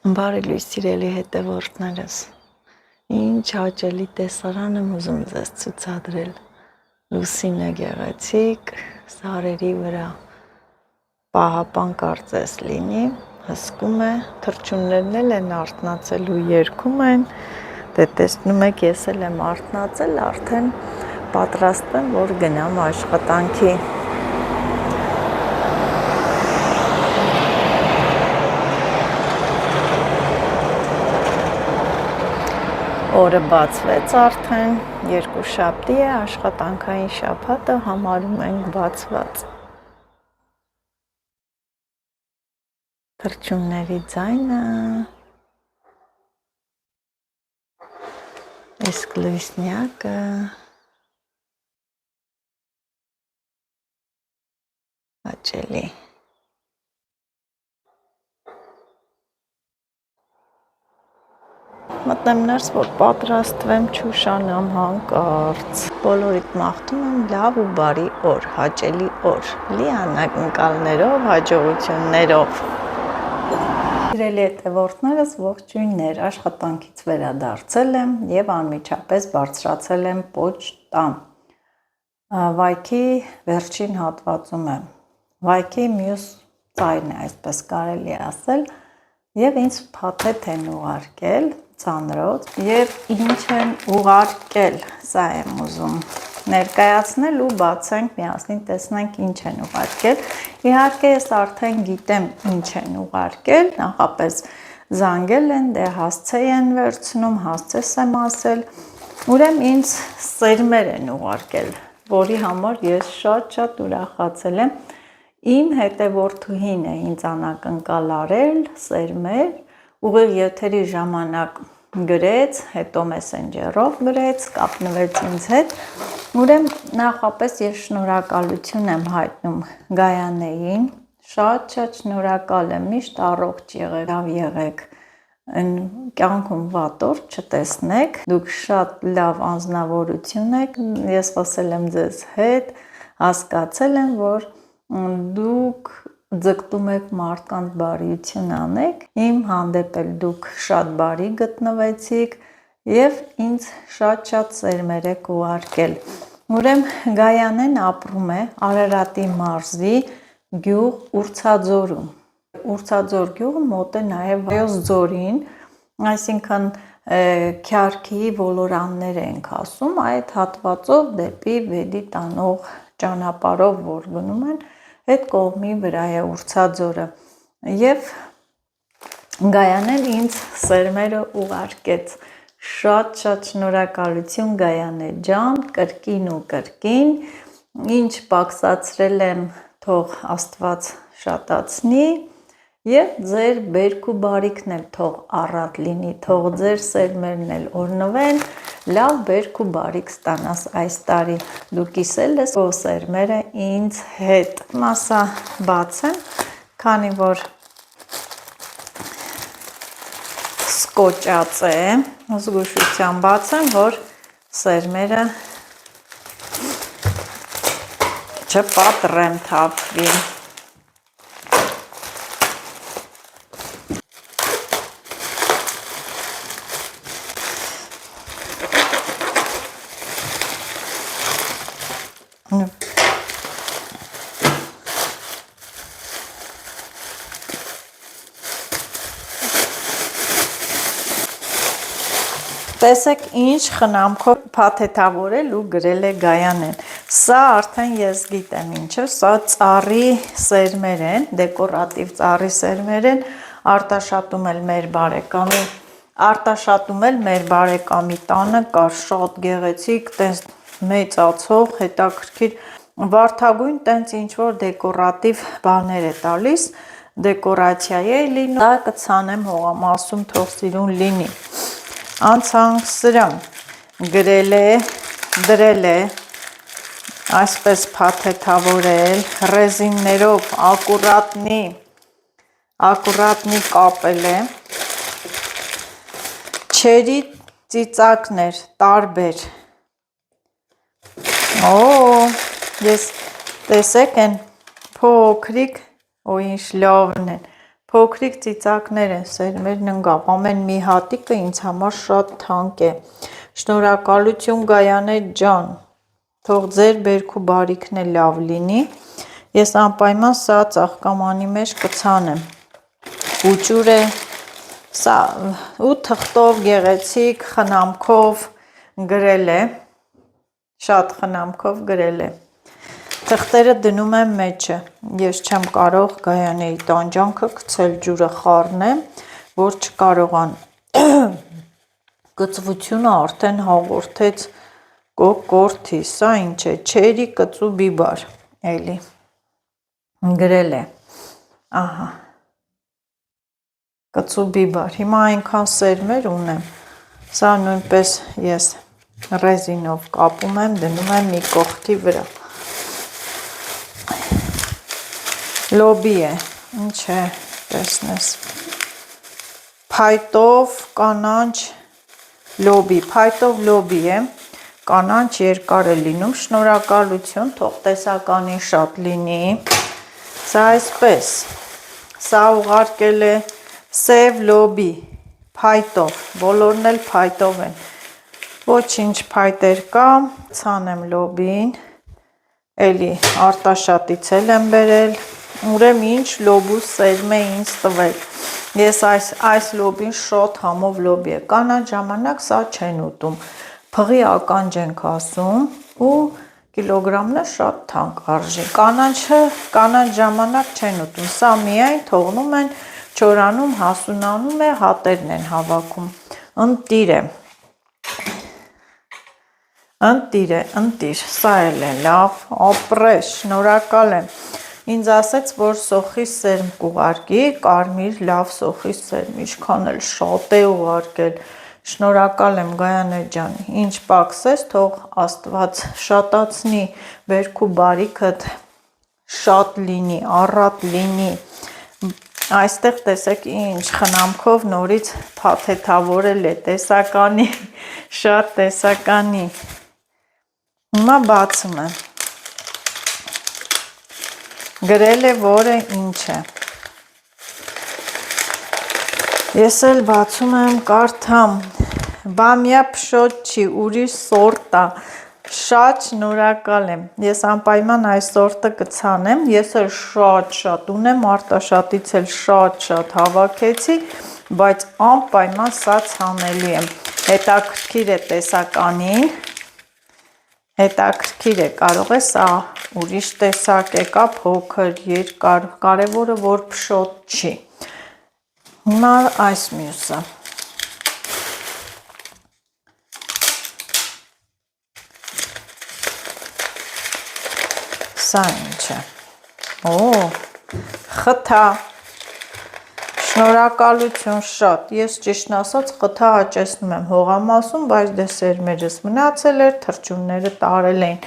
Բարի լույս սիրելի հետևորդներս, ինչ հաճելի տեսարան եմ ուզում ձեզ ցուցադրել, լուսինը գեղեցիկ, սարերի վրա պահապան կարծես լինի, հսկում է, թռչուններն էլ են արթնացել ու երգում են, դե տեսնում եք ես էլ եմ արթնացել, արդեն պատրաստ եմ, որ գնամ աշխատանքի։ Օրը բացվեց արդեն, երկուշաբթի է, աշխատանքային շաբաթը համարում ենք բացված։ Թռչունների ձայնը, իսկ լույսնյակը, հաճելի։ Մտնեմ ներս, որ պատրաստվեմ, չուշանամ հանկարծ։ Բոլորիդ մաղթում եմ լավ ու բարի օր, հաճելի օր, լի անակնկալներով, հաջողություններով։ Սիրելի հետևորդներս, ողջույններ, աշխատանքից վերադարձել եմ եւ անմիջապես բարձրացել եմ պոչտա։ Վայքի վերջին հատվածում եմ։ Վայքի մյուս ծայրն է, այսպես կարելի է ասել, եւ ինձ փաթեթ են ուղարկել ծանրոց եւ ինչ են ուղարկել, սա եմ ուզում ներկայացնել ու բացենք միասին, տեսնենք ինչ են ուղարկել։ Իհարկե ես արդեն գիտեմ ինչ են ուղարկել, նախապես զանգել են, դե հասցե են վերցնում, հասցես եմ ասել, ուրեմն ինձ սերմեր են ուղարկել, որի համար ես շատ ուրախացել եմ։ Իմ հետևորդուհին է ինձ անակնկալ արել սերմեր, ուղիղ եթերի ժամանակ գրեց, հետո մեսենջերով գրեց, կապնվեց ինձ հետ, ուրեմն նախապես ես շնորհակալություն եմ հայտնում Գայանեին, շատ շնորհակալ եմ, միշտ առողջ եղեք, լավ եղեք, կյանքում վատ օր չտեսնեք, դուք շատ լավ անձնավորություն եք, ես խոսել եմ ձեզ հետ, հասկացել եմ, որ դուք ձգտում եք մարդկանց բարիություն անեք, իմ հանդեպ էլ դուք շատ բարի գտնվեցիք եւ ինձ շատ սերմեր եք ուղարկել։ Ուրեմն Գայանեն ապրում է Արարատի մարզի գյուղ Ուրցաձորում։ Ուրցաձոր գյուղը մոտ է նաեւ Վայոց ձորին, այսինքն Քյարքի ոլորաններ ենք ասում, այդ հատվածով դեպի Վեդի տանող ճանապարհով որ գնում են, այդ կողմի վրա է Ուրցաձորը եւ Գայանեն ինձ սերմերը ուղարկեց, շատ շնորհակալություն Գայանե ջան, կրկին ու կրկին, ինչ պակսացրել եմ, թող Աստված շատացնի եւ ձեր բերք ու բարիքն էլ թող առատ լինի, թող ձեր սերմերն էլ օրնվեն, լավ բերք ու բարիք ստանաս այս տարի, դու կիսել ես քո սերմերը ինձ հետ։ Մասա բացեմ, քանի որ սկոճած է, զգուշությամբ բացեմ, որ սերմերը չպատրեմ թափվի։ Տեսեք ինչ խնամքով փաթեթավորել ու գրել է Գայանեն, սա արդեն ես գիտեմ ինչ է, սա ծառի սերմեր են, դեկորատիվ ծառի սերմեր են, արտաշատում էլ մեր բարեկամի տանը կար շատ գեղեցիկ, տենց մեծացող, հետաքրքիր, վարդագույն տենց ինչ-որ դեկորատիվ բաներ է տալիս, դեկորացիա է լինում, դա կցանեմ հողամասում, թող սիրուն լինի։ Անցանք սրան, գրել է, դրել է, այսպես փաթեթավորել, ռեզիններով ակուրատնի կապել է, չերի ծիծակներ, տարբեր, ես տեսեք են փոքրիկ, ինչ լավն են, փոքրիկ ծիծակներ են սերմերն ընկավ, ամեն մի հատիկը ինձ համար շատ թանկ է, շնորհակալություն Գայանե ջան, թող ձեր բերք ու բարիքն է լավ լինի, ես անպայման սա ծաղկամանի մեջ կցանեմ, ուճուր է, սա ու թղթով գեղեցիկ խնամքով գրել է, շատ խնամքով գրել է, թղթերը դնում եմ մեջը, ես չեմ կարող Գայանեի տանջանքը գցել ջուրը խառնեմ, որ չկարողան, կծվությունը արդեն հաղորդեց կոկորթի, սա ինչ է, չերի կծու բիբար, էլի, գրել է, ահա, կծու բիբար, հիմա այնքան սերմեր ունեմ, սա նույնպես ես ռեզինով կապում եմ, դնում եմ մի կողքի վրա, լոբի է, ինչ է, տեսնես, փայտով կանանչ լոբի, փայտով լոբի է, կանանչ երկար է լինում, շնորհակալություն, թող տեսականի շատ լինի, սա այսպես, սա ուղարկել է սև լոբի, փայտով, բոլորն էլ փայտով են, ոչինչ փայտեր կա, ցանեմ լոբին, էլի արտաշատից էլ եմ բերել, ուրեմն ինչ լոբու սերմ է ինձ տվել, ես այս լոբին շատ համով լոբի է, կանանչ ժամանակ սա չեն ուտում, փղի ականջ ենք ասում ու կիլոգրամն է շատ թանկ արժի, կանանչ ժամանակ չեն ուտում, սա միայն թողնում են չորանում, հասունանում է, հատերն են հավաքում, ընտիր, սա էլ է լավ, ապրես, շնորհակալ եմ, ինձ ասեց, որ սոխի սերմ կուղարկի, կարմիր լավ սոխի սերմ, ինչքան էլ շատ է ուղարկել, շնորհակալ եմ Գայանե ջան, ինչ պակսես, թող Աստված շատացնի, բերք ու բարիքդ շատ լինի, առատ լինի, այստեղ տեսեք ինչ խնամքով նորից փաթեթավորել է տեսականի, շատ տեսականի, հիմա բացում եմ, գրել է որը ինչ է, ես էլ բացում եմ կարդամ, բամյա փշոտ չի, ուրիշ սորտ է, շատ շնորհակալ եմ, ես անպայման այս սորտը կցանեմ, ես էլ շատ ունեմ, արտաշատից էլ շատ հավաքեցի, բայց անպայման սա ցանելի եմ, հետաքրքիր է տեսականին, հետաքրքիր է, կարող է սա ուրիշ տեսակ է, կա փոքր, երկար, կարևորը որ փշոտ չի, հիմա այս մյուսը, սա ինչ է, խթա, շնորհակալություն շատ, ես ճիշտն ասած խթա հաճեցնում եմ հողամասում, բայց դե սերմերս մնացել էր, թռչունները տարել էին,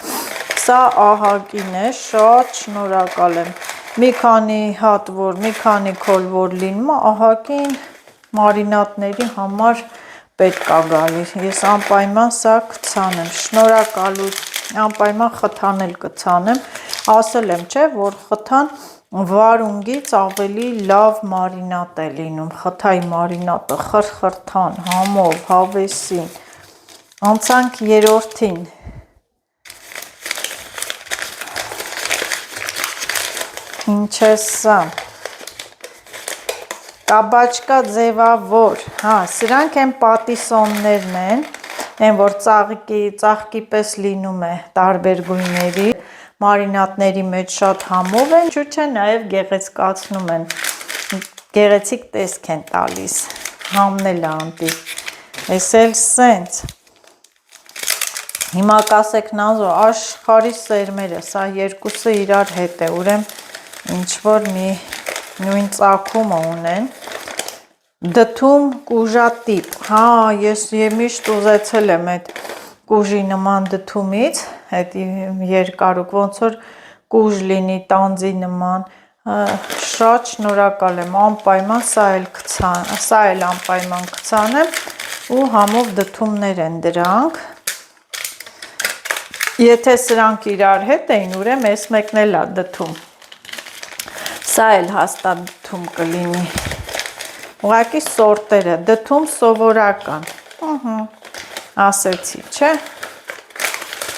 սա ահագին է, շատ շնորհակալ եմ, մի քանի հատ որ, մի քանի քոլ որ լինում է, ահագին մարինատների համար պետք է գալի, ես անպայման սա կցանեմ, շնորհակալություն, անպայման խթան էլ կցանեմ, ասել եմ չէ, որ խթան վարունգից ավելի լավ մարինատ է լինում, խթայի մարինատը խրխրթան, համով, հավեսին, անցանք երրորդին, ինչ է սա, կաբաչկա ձևավոր, հա, սրանք են պատիսոններն են, որ ծաղկի պես լինում է տարբեր գույների, մարինատների մեջ շատ համով են, ջուր չէ, նաև գեղեցկացնում են, գեղեցիկ տեսք են տալիս, համն էլ անտի, ես էլ սենց, հիմա կասեք նազո, աշխարհի սերմերը, սա երկուսը իրար հետ է, ուրեմն ինչ-որ մի նույն ծագումը ունեն, դդում կուժատիպ, հա, ես միշտ ուզեցել եմ այդ կուժի նման դդումից, այդ երկարուկ, ոնց որ կուժ լինի տանձի նման, շատ շնորհակալ եմ, անպայման սա էլ անպայման կցանեմ ու համով դդումներ են դրանք, եթե սրանք իրար հետ էին, ուրեմն ես մեկն էլ է դդում, Սա էլ հաստատ դդում կլինի։ Ուղղակի սորտերը, դդում սովորական։ Ասեցի, չէ։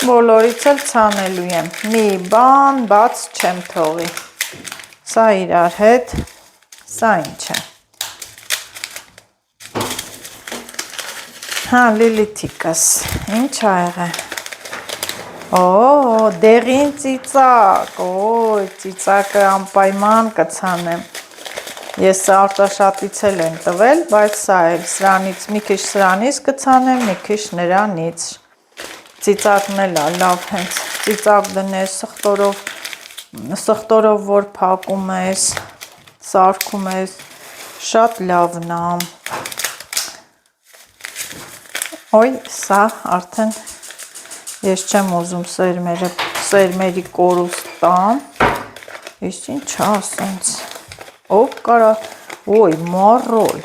Բոլորից էլ ցանելու եմ։ Մի բան բաց չեմ թողի։ Սա իրար հետ, սա ինչ է։ Հա, Լիլիթիկս, ինչ ա եղել։ Դեղին ծիծակ, ծիծակը անպայման կցանեմ։ Ես արտաշատից էլ եմ տվել, բայց սա էլ սրանից, մի քիչ սրանից կցանեմ, մի քիչ նրանից։ Ծիծակն էլ լավ հենց, ծիծակ դնես սխտորով որ փակում ես, սարքում ես, շատ լավն է։ Սա արդեն ես չեմ ուզում սերմերի կորուստ տամ, ես ինչ ասենց, կարա, մառոլ,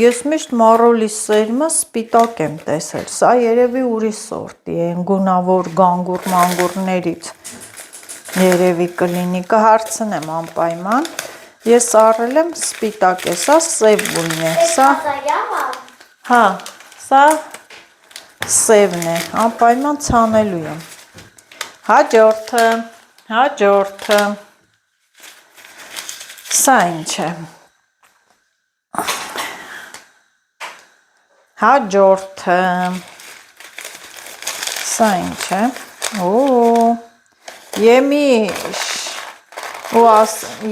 ես միշտ մառոլի սերմը սպիտակ եմ տեսել, սա երևի ուրիշ սորտի է, գունավոր գանգուր-մանգուրներից, երևի կլինի, կհարցնեմ անպայման, ես առել եմ սպիտակ է, սա սև գույն է, հա, սա սևն է, անպայման ցանելու եմ։ Հաջորդը, սա ինչ է։ Հաջորդը, սա ինչ է։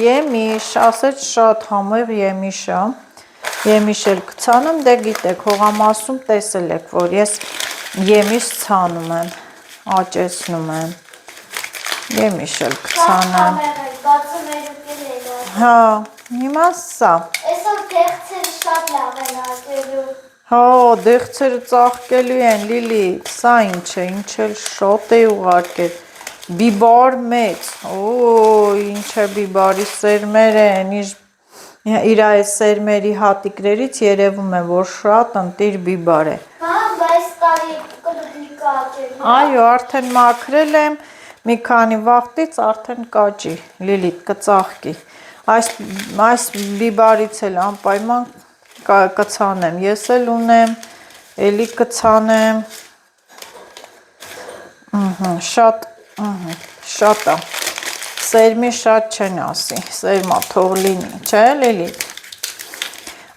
Եմիշ, ասեց շատ համեղ եմիշ է։ Եմիշ էլ կցանեմ, դե գիտեք, հողամասում տեսել եք, որ ես եմիշ ցանում եմ, աճեցնում եմ, եմիշ էլ կցանեմ, հա, հիմա սա, դեղցերը շատ լավ են արկելու, հա, դեղցերը ծաղկելու են, Լիլիթ, սա ինչ է, ինչ էլ շատ է ուղարկել, բիբար մեծ, ինչ է բիբարի սերմեր են, իր այս սերմերի հատիկներից երևում է, որ շատ ընտիր բիբար է։ Բայց տարի կդուկնի կաճել։ Այո, արդեն մաքրել եմ, մի քանի վաղտից արդեն կաճի, Լիլիթ, կծաղկի։ Այս բիբարից էլ անպայման կցանեմ, ես էլ ունեմ, էլի կցանեմ, շատ է, սերմի շատ չեն ասի, սերմա թող լինի, չէ Լիլիթ։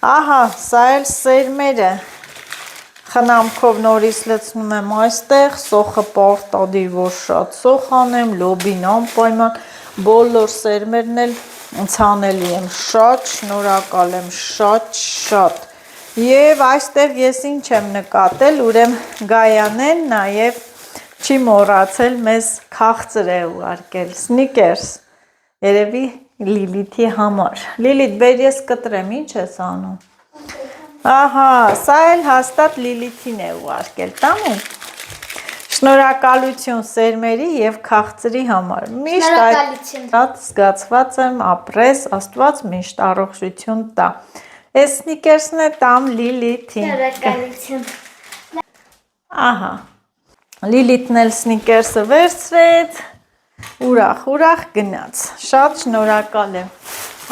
Ահա, սա էլ սերմերը խնամքով նորից լցնում եմ այստեղ, սոխը պարտադիր, որ շատ սոխ անեմ, լոբին անպայման, բոլոր սերմերն էլ ցանելի եմ, շատ շնորհակալ եմ, շատ։ Եվ այստեղ ես ինչ եմ նկատել, ուրեմն Գայանեն նաև չի մոռացել մեզ քաղցր է ուղարկել, սնիկերս, երևի Լիլիթի համար։ Լիլիթ, բեր ես կտրեմ, ինչ ես անում։ Ահա, սա էլ հաստատ Լիլիթին է ուղարկել, տանու։ Շնորհակալություն սերմերի եւ քաղցրի համար։ Միշտ այդ զգացված եմ, ապրես, Աստված միշտ առողջություն տա։ Այս սնիկերսն է տամ Լիլիթին։ Շնորհակալություն։ Ահա։ Լիլիթն էլ սնիկերսը վերցրեց, ուրախ գնաց, շատ շնորհակալ եմ,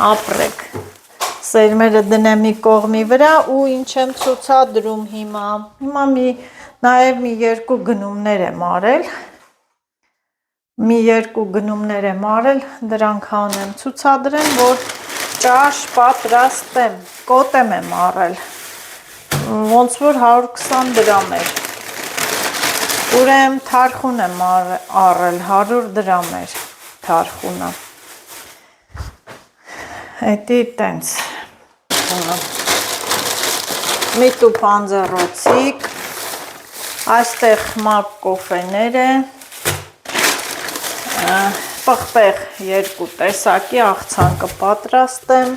ապրեք, սերմերը դնեմ մի կողմի վրա ու ինչ եմ ցուցադրում հիմա նաև մի երկու գնումներ եմ արել, դրանք հանեմ ցուցադրեմ, որ ճաշ պատրաստեմ, կոտեմ եմ արել, ոնց որ 120 դրամ էր, ուրեմն թարխուն եմ առել, 100 դրամ էր թարխունը, հետի տենց, մի տուփ անձեռոցիկ, այստեղ մակ կոֆեներ է, պղպեղ 2 տեսակի աղցան կպատրաստեմ,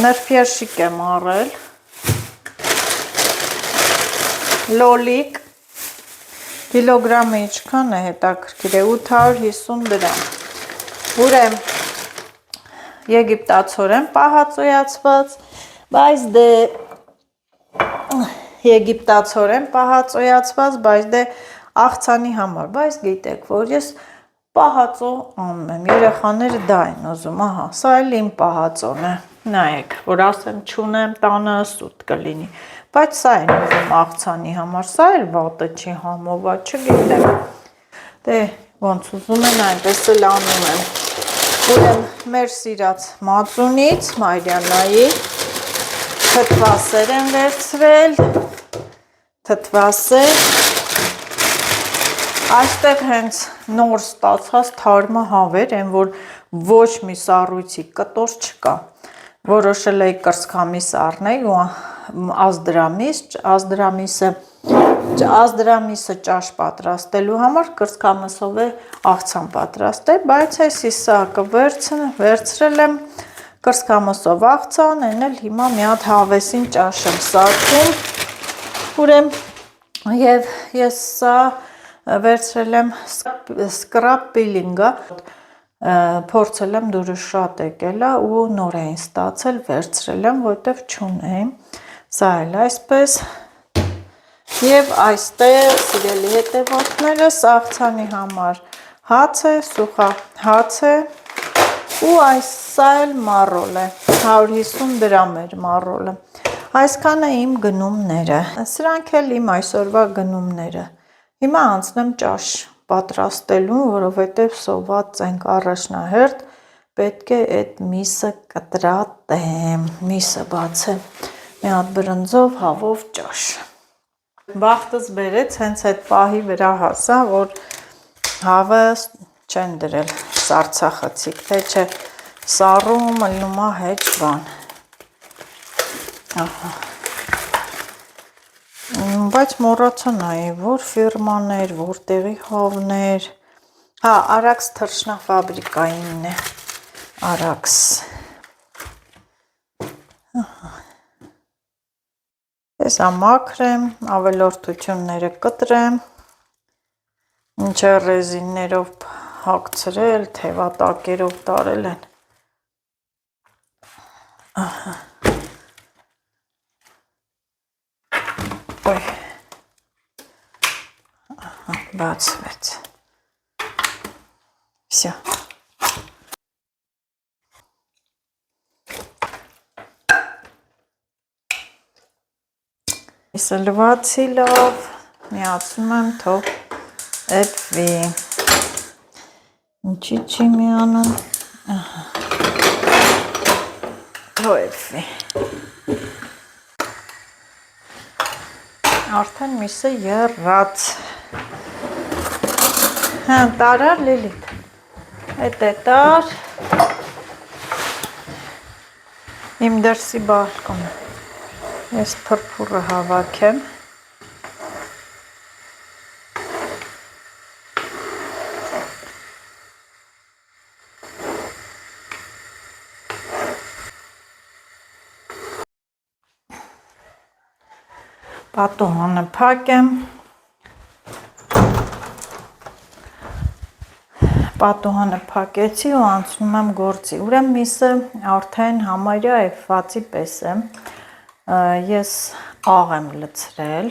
նրբերշիկ եմ առել, լոլիկ, կիլոգրամը ինչքան է հետաքրքիր է, 850 դրամ, ուրեմն եգիպտացորեն պահածոյացված, բայց դե աղցանի համար, բայց գիտեք, որ ես Պահածո անում եմ, երեխաները դա են ուզում, ահա, սա էլ իմ պահածոն է, նայեք, որ ասեմ չունեմ տանը սուտ կլինի, բայց սա են ուզում աղցանի համար, սա էլ վատը չի համովա, չգիտեմ, դե ոնց ուզում են այնպես էլ անում եմ, ուրեմն մեր սիրած մածունից, Մարիանայի, թթվասեր եմ վերցրել, թթվասեր, այստեղ հենց նոր ստացած թարմահավեր են, որ ոչ մի սառույցի կտոր չկա, որոշել էի կրծքամիս առնել ու ազդրամիսը ճաշ պատրաստելու համար կրծքամսով է աղցան պատրաստել, բայց այսի սակը վերցրել եմ կրծքամսով աղցան, են էլ հիմա մի հատ հավեսին ճաշ եմ սարքում, ուրեմն և ես սա վերցրել եմ սկրապ պիլինգը, փորձել եմ դուրը շատ եկել է ու նոր էին ստացել, վերցրել եմ, որտև չունեի, սա էլ այսպես, և այստեղ սիրելի հետևորդներս աղցանի համար հաց է, սուխա հաց է ու սա էլ մառոլ է, 150 դրամ էր մառոլը, այսքանը իմ գնումները, սրանք էլ իմ այսօրվա գնումները, հիմա անցնեմ ճաշ պատրաստելուն, որովհետև սոված ենք առաջնահերթ, պետք է այդ միսը կտրատեմ, միսը բացեմ, մի հատ բրնձով, հավով ճաշ։ Բախտս բերեց հենց այդ պահի վրա հասա, որ հավը չեն դրել սարցախցիկ, թե չէ սառում լնումա հեչ բան։ Ահա։ Բայց մոռացա նայել, որ ֆիրմաներ, որտեղի հավներ, հա, Արաքս թռչնաֆաբրիկայինն է, Արաքս, ես ամաքրեմ, ավելորդությունները կտրեմ, ինչը ռեզիններով հագցրել, թևատակերով տարել են, ահա, ոյ, բացվեց, վսյա, իսը լվացի լավ, միացում եմ թող էպվի, ինչի չի միանում, թող էպվի, արդեն միսը եռած, հա, տարար լիլիտ, էտ է տար, իմ դրսի բալկոն, ես պրպուրը հավաքեմ, պատուհանը փակեմ, պատուհանը փակեցի ու անցնում եմ գործի, ուրեմն միսը արդեն համարյա էփվածի պես է, ես աղ եմ լցրել,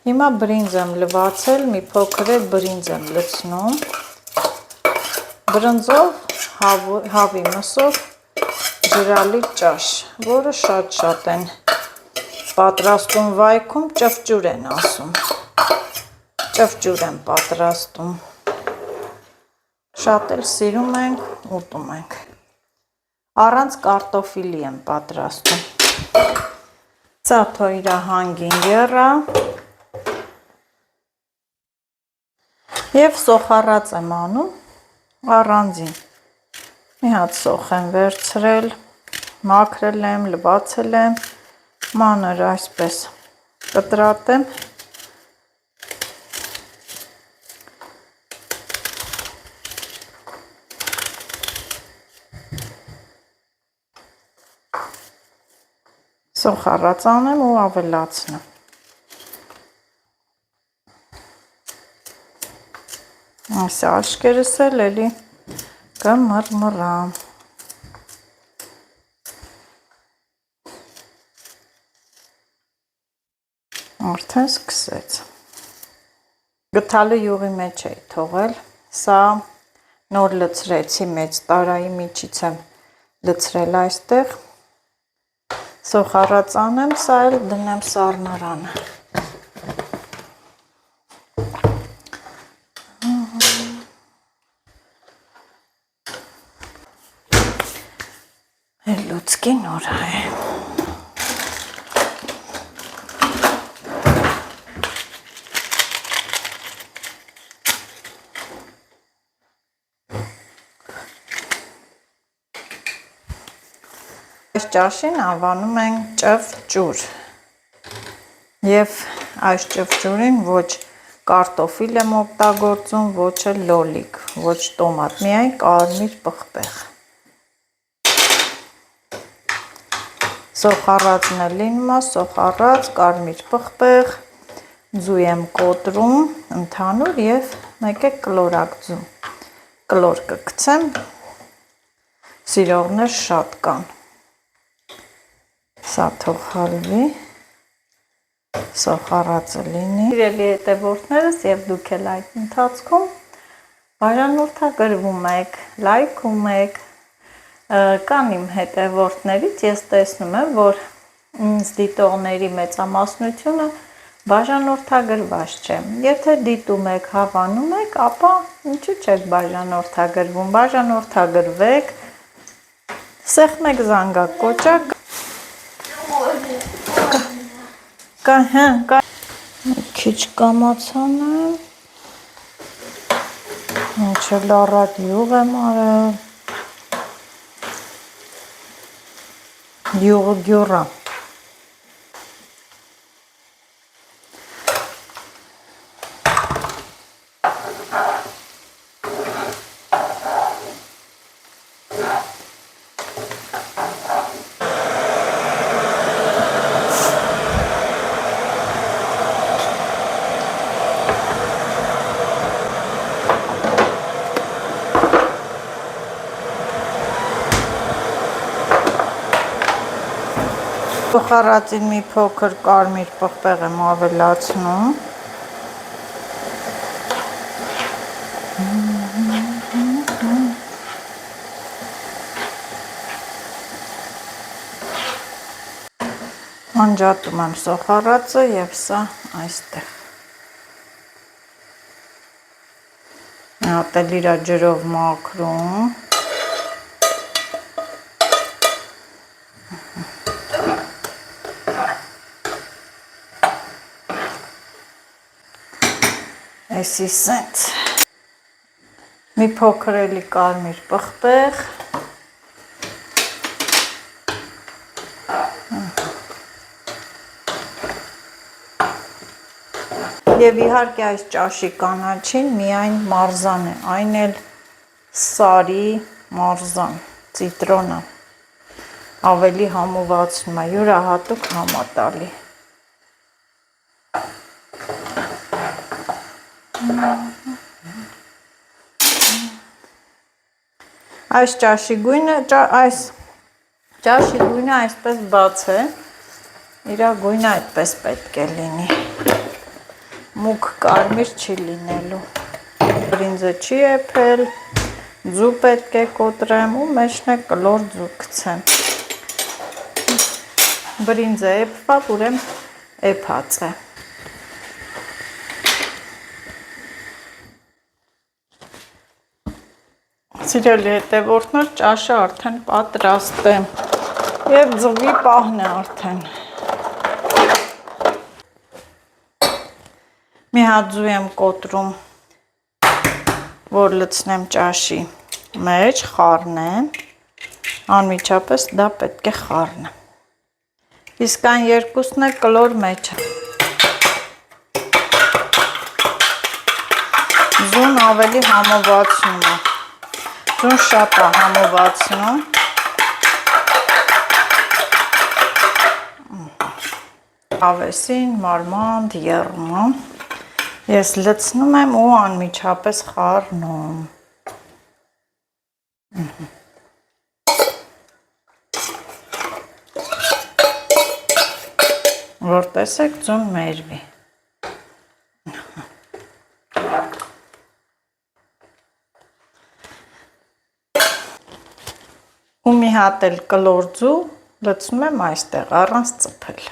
հիմա բրինձ եմ լվացել, մի փոքր է բրինձ եմ լցնում, բրնձով, հավի մսով ջրալի ճաշ, որը շատ են պատրաստում վայքում, ճվճուր են ասում, ճվճուր են պատրաստում, շատ էլ սիրում ենք, ուտում ենք, առանց կարտոֆիլի եմ պատրաստում, ծաթո իրա հանգին եռա, և սոխառած եմ անում, առանձին, մի հատ սոխ եմ վերցրել, մաքրել եմ, լվացել եմ, մանր այսպես կտրատեմ, սոխառած անեմ ու ավելացնեմ, այս աշկերս էլ էլի կմռմռամ, արդեն սկսեց, գթալը յուղի մեջ էի թողել, Սա նոր լցրեցի մեծ տարայի միջից եմ լցրել այստեղ, սոխառած անեմ, սա էլ դնեմ սառնարանը։ Լուցկի նոր է։ Այս ճաշին անվանում են ճվճուր և այս ճվճուրին ոչ կարտոֆիլ եմ օգտագործում, ոչ էլ լոլիկ, ոչ տոմատ, միայն կարմիր պղպեղ։ Սոխառածն է լինում, սոխառած, կարմիր պղպեղ, ձու եմ կոտրում, ընդհանուր և մեկ է կլորակ ձու։ Կլոր կգցեմ, սիրողներ շատ կան։ Սա թող հալվի, սոխառածը լինի։ Սիրելի հետևորդներս և դուք էլ այդ ընթացքում բաժանորդագրվում եք, լայքում եք, կան իմ հետևորդներից, ես տեսնում եմ, որ ինձ դիտողների մեծամասնությունը բաժանորդագրված չէ։ Եթե դիտում եք, հավանում եք, ապա ինչու չեք բաժանորդագրվում, բաժանորդագրվեք, սեղմեք զանգակոճակ, քիչ կամացանեմ, ինչ էլ առատ յուղ եմ արել, յուղը գյուռա։ Սոխառածին մի փոքր կարմիր պղպեղ եմ ավելացնում։ Անջատում եմ սոխառածը և սա այստեղ։ Հատ էլ իրա ջրով մաքրում։ Էսի սենց։ Մի փոքր էլի կարմիր պղպեղ։ Եվ իհարկե այս ճաշի կանաչին միայն մարզան է, այն էլ սարի մարզան, ծիտրոնը, ավելի համովածնում է, յուրահատուկ համատալի։ Այս ճաշի գույնը այսպես բաց է, իրա գույնը այդպես պետք է լինի, մուգ կարմիր չի լինելու, բրինձը չի էփել, ձու պետք է կոտրեմ ու մեջն է կլոր ձու գցեմ, բրինձը էփված, ուրեմն էփած է։ Սիրելի հետևորդներ, ճաշը արդեն պատրաստ է և ձվի պահն է արդեն։ Մի հատ ձու եմ կոտրում, որ լցնեմ ճաշի մեջ, խառնեմ, անմիջապես դա պետք է խառնեմ։ Իսկ այն երկուսն է կլոր մեջ է։ Ձուն ավելի համովածնում է, ձուն շատ է համովածնում։ Հավեսին, մարմանդ, եռնում։ Ես լցնում եմ ու անմիջապես խառնում։ Որ տեսեք ձուն մերվի։ հատ էլ կլորձու լցնում եմ այստեղ առանց ծփել։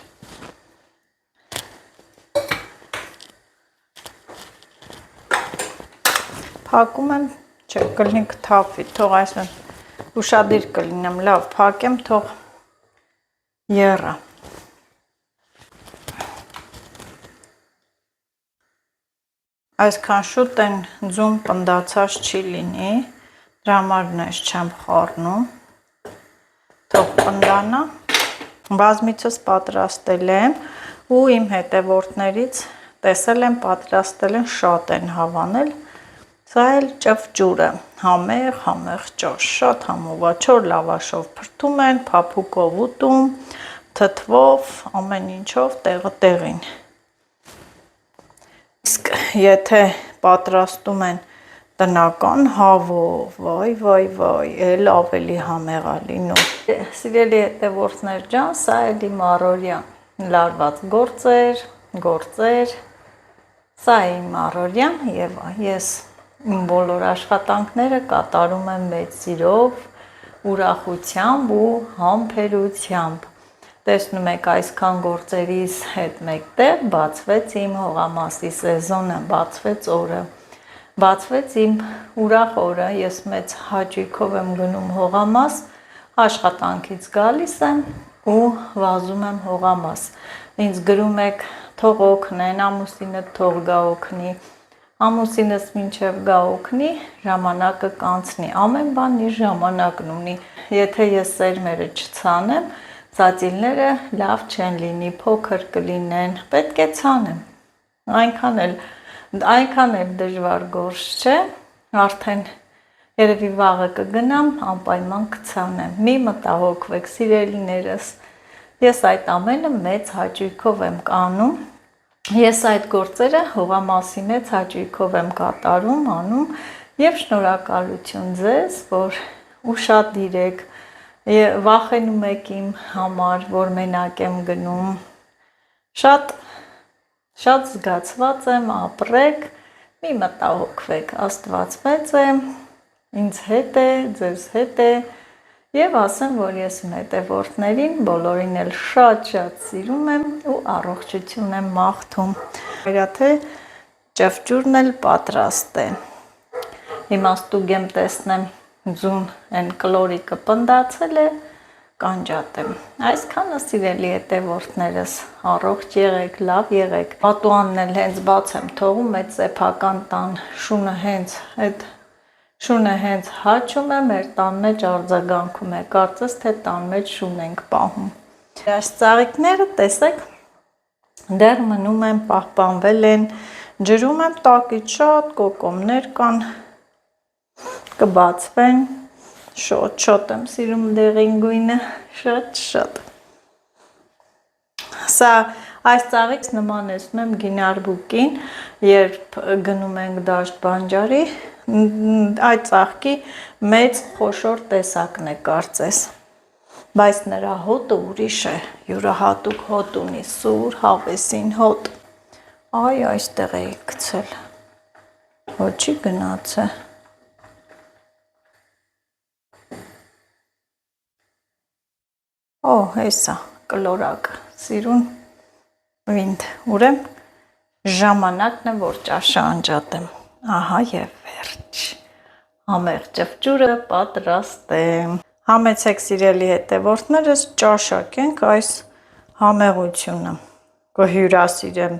Փակում եմ, չէ, կլինի կթափվի, թող այսպես ուշադիր կլինեմ, լավ, փակեմ, թող եռա։ Այսքան շուտ են ձուն պնդացած չի լինի, դրա համար նես չեմ խառնում, թող պնդանա, բազմիցս պատրաստել եմ ու իմ հետևորդներից տեսել եմ պատրաստել են, շատ են հավանել, սա էլ ճվճուրը, համեղ ճաշ, շատ համովաչոր լավաշով փրթում են, փափուկով ուտում, թթվով, ամեն ինչով տեղը տեղին։ Իսկ եթե պատրաստում են տնական հավով, վայ, էլ ավելի համեղ է լինում։ Սիրելի հետևորդներ ջան, սա էլ իմ առօրյան լարված գործեր, սա է իմ առօրյան եւ ես իմ բոլոր աշխատանքները կատարում եմ մեծ սիրով, ուրախությամբ ու համբերությամբ։ Տեսնում եք այսքան գործերից հետ մեկտեղ բացվեց իմ հողամասի սեզոնը, բացվեց օրը, բացվեց իմ ուրախ օրը, ես մեծ հաճույքով եմ գնում հողամաս, աշխատանքից գալիս եմ ու վազում եմ հողամաս, ինձ գրում եք թող օգնեն, ամուսինը թող գա օգնի, ամուսինս մինչև գա օգնի, ժամանակը կանցնի, ամեն բան իր ժամանակն ունի, եթե ես սերմերը չցանեմ, ծածիլները լավ չեն լինի, փոքր կլինեն, պետք է ցանեմ, այնքան էլ դժվար գործ չէ, արդեն երևի վաղը կգնամ, անպայման կցանեմ, մի մտահոգվեք սիրելիներս, ես այդ ամենը մեծ հաճույքով եմ կանում, ես այդ գործերը հողամասի մեծ հաճույքով եմ կատարում, անում և շնորհակալություն ձեզ, որ ուշադիր եք, վախենում եք իմ համար, որ մենակ եմ գնում, շատ զգացված եմ, ապրեք, մի մտահոգվեք, Աստված մեծ է, ինձ հետ է, ձեզ հետ է, և ասեմ, որ ես իմ հետևորդներին, բոլորին էլ շատ սիրում եմ ու առողջություն եմ մաղթում, թե ճվճուրն էլ պատրաստ է, հիմա ստուգեմ տեսնեմ, ձուն են կլորիկը պնդացել է, կանջատեմ։ Այսքանը սիրելի հետևորդներս, առողջ եղեք, լավ եղեք։ Պատուհանն էլ հենց բաց եմ թողում, այդ սեփական տան շունը հենց հաչում է, մեր տան մեջ արձագանքում է, կարծես թե տան մեջ շուն ենք պահում։ Այս ծաղիկները տեսեք, դեռ մնում են, պահպանվել են, ջրում եմ տակից, շատ կոկոմներ կան, կբացվեն, շատ եմ սիրում դեղին գույնը, շատ։ Սա այս ծաղիկս նմանեցնում եմ գինարբուկին, երբ գնում ենք դաշտ բանջարի, այդ ծաղկի մեծ խոշոր տեսակն է կարծես, բայց նրա հոտը ուրիշ է, յուրահատուկ հոտ ունի, սուր հավեսին հոտ, այստեղ էի գցել, ոչի գնաց է, հեսա կլորակը, սիրուն վինդ, ուրեմ ժամանակն է, որ ճաշը անջատեմ, ահա և վերջ, համեղ ճվճուրը պատրաստ է, համեցեք սիրելի հետևորդներս, ճաշակենք այս համեղությունը, կհյուրասիրեմ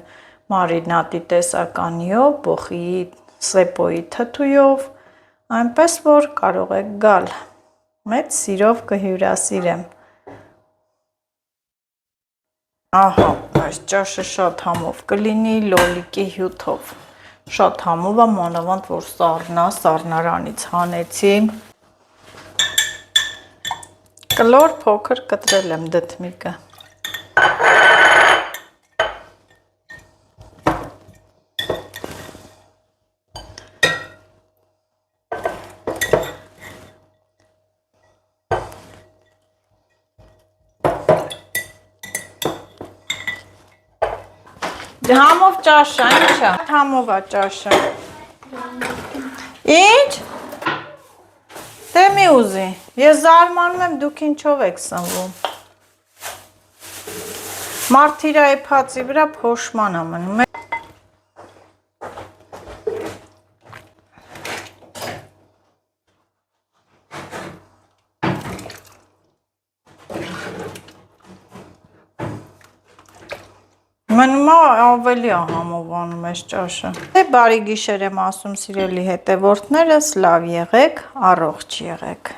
մարինադի տեսականիով, բոխիի, սեպոյի թթույով, այնպես որ կարող եք գալ, մեծ սիրով կհյուրասիրեմ, ահա, այս ճաշը շատ համով կլինի լոլիկի հյութով, շատ համով է, մանավանդ որ սառնարանից հանեցի, կլոր փոքր կտրել եմ դդմիկը, Համով ճաշը, ինչա, համով է ճաշը, ինչ, դե մի ուզի, Ես զարմանում եմ, դուք ինչով եք սնվում։ Մարտիրայի փածի վրա փոշման է մնում։ Մնում է ավելի է համովանում այս ճաշը։ Բարի գիշեր եմ ասում սիրելի հետևորդներս, լավ եղեք, առողջ եղեք։